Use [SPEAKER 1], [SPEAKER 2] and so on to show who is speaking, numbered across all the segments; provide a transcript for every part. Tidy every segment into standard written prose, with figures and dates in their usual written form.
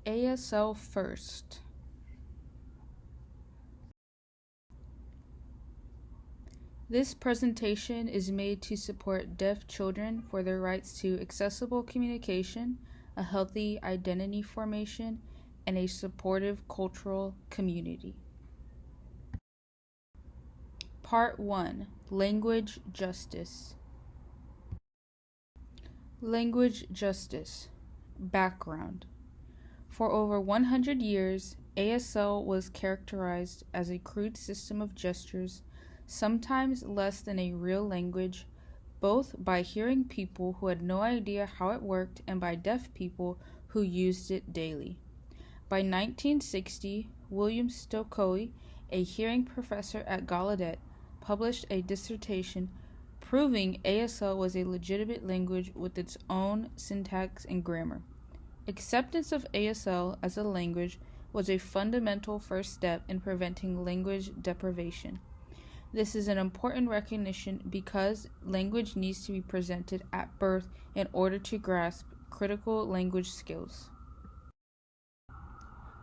[SPEAKER 1] ASL First. This presentation is made to support deaf children for their rights to accessible communication, a healthy identity formation, and a supportive cultural community. Part 1. Language Justice. Language Justice. Background. For over 100 years, ASL was characterized as a crude system of gestures, sometimes less than a real language, both by hearing people who had no idea how it worked and by deaf people who used it daily. By 1960, William Stokely, a hearing professor at Gallaudet, published a dissertation proving ASL was a legitimate language with its own syntax and grammar. Acceptance of ASL as a language was a fundamental first step in preventing language deprivation. This is an important recognition because language needs to be presented at birth in order to grasp critical language skills.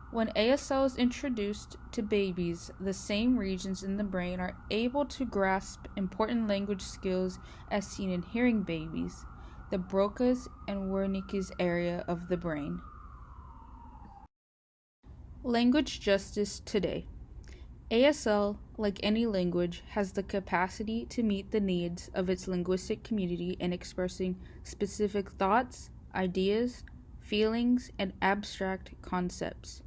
[SPEAKER 1] When ASL is introduced to babies, the same regions in the brain are able to grasp important language skills as seen in hearing babies, the Broca's and Wernicke's area of the brain. Language justice today. ASL, like any language, has the capacity to meet the needs of its linguistic community in expressing specific thoughts, ideas, feelings, and abstract concepts.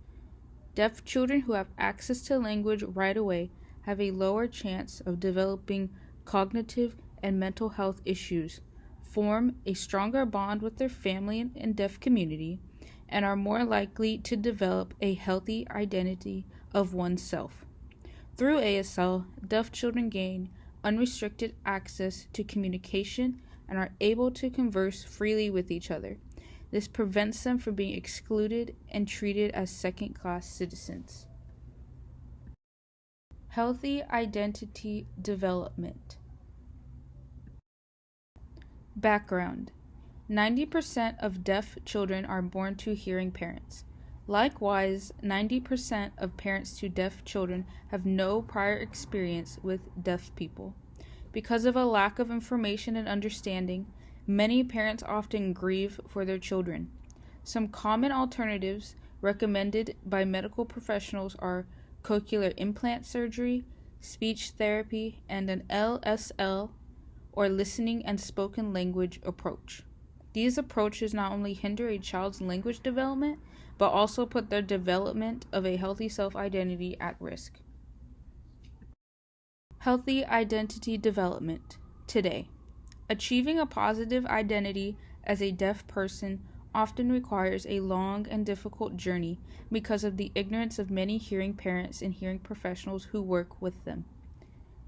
[SPEAKER 1] Deaf children who have access to language right away have a lower chance of developing cognitive and mental health issues, form a stronger bond with their family and deaf community, and are more likely to develop a healthy identity of oneself. Through ASL, deaf children gain unrestricted access to communication and are able to converse freely with each other. This prevents them from being excluded and treated as second-class citizens. Healthy identity development. Background. 90% of deaf children are born to hearing parents. Likewise, 90% of parents to deaf children have no prior experience with deaf people. Because of a lack of information and understanding, many parents often grieve for their children. Some common alternatives recommended by medical professionals are cochlear implant surgery, speech therapy, and an LSL, or listening and spoken language approach. These approaches not only hinder a child's language development, but also put their development of a healthy self-identity at risk. Healthy identity development today. Achieving a positive identity as a deaf person often requires a long and difficult journey because of the ignorance of many hearing parents and hearing professionals who work with them.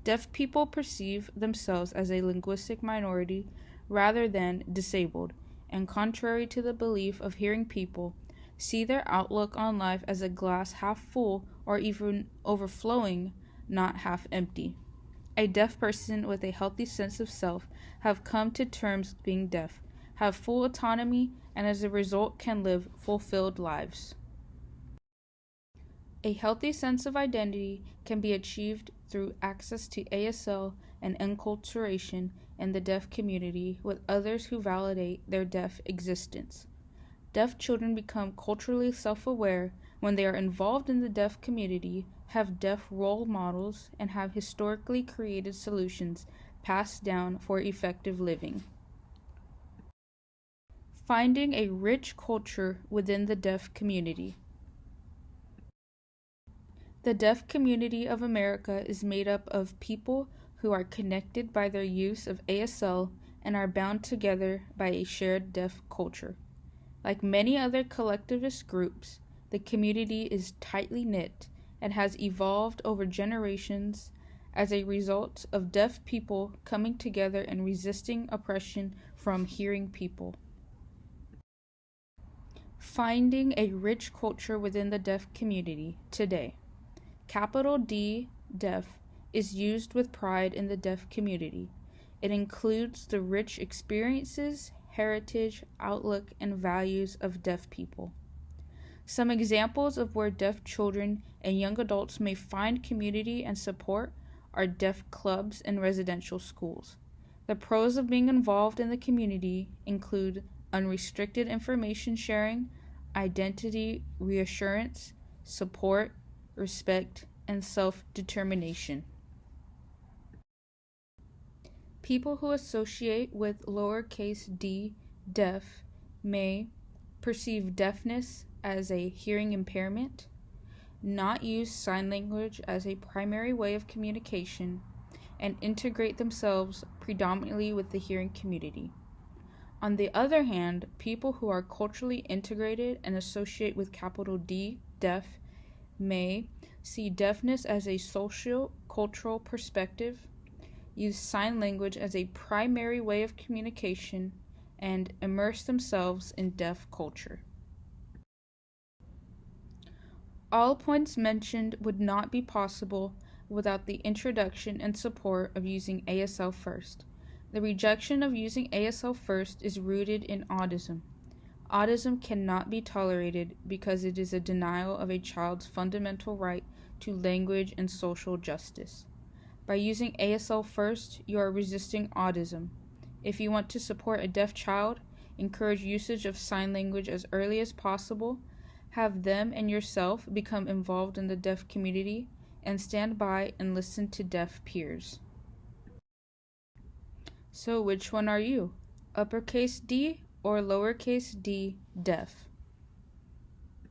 [SPEAKER 1] Deaf people perceive themselves as a linguistic minority rather than disabled, and contrary to the belief of hearing people, see their outlook on life as a glass half full or even overflowing, not half empty. A deaf person with a healthy sense of self have come to terms with being deaf, have full autonomy, and as a result can live fulfilled lives. A healthy sense of identity can be achieved through access to ASL and enculturation in the deaf community with others who validate their deaf existence. Deaf children become culturally self-aware when they are involved in the deaf community, have deaf role models, and have historically created solutions passed down for effective living. Finding a rich culture within the deaf community. The deaf community of America is made up of people who are connected by their use of ASL and are bound together by a shared deaf culture. Like many other collectivist groups, the community is tightly knit and has evolved over generations as a result of deaf people coming together and resisting oppression from hearing people. Finding a rich culture within the deaf community today. Capital D, deaf, is used with pride in the deaf community. It includes the rich experiences, heritage, outlook, and values of deaf people. Some examples of where deaf children and young adults may find community and support are deaf clubs and residential schools. The pros of being involved in the community include unrestricted information sharing, identity reassurance, support, respect, and self-determination. People who associate with lowercase d deaf may perceive deafness as a hearing impairment, not use sign language as a primary way of communication, and integrate themselves predominantly with the hearing community. On the other hand, people who are culturally integrated and associate with capital D, deaf, may see deafness as a socio-cultural perspective, use sign language as a primary way of communication, and immerse themselves in deaf culture. All points mentioned would not be possible without the introduction and support of using ASL First. The rejection of using ASL First is rooted in autism. Autism cannot be tolerated because it is a denial of a child's fundamental right to language and social justice. By using ASL First, you are resisting autism. If you want to support a deaf child, encourage usage of sign language as early as possible, have them and yourself become involved in the deaf community, and stand by and listen to deaf peers. So which one are you? Uppercase D or lowercase d deaf?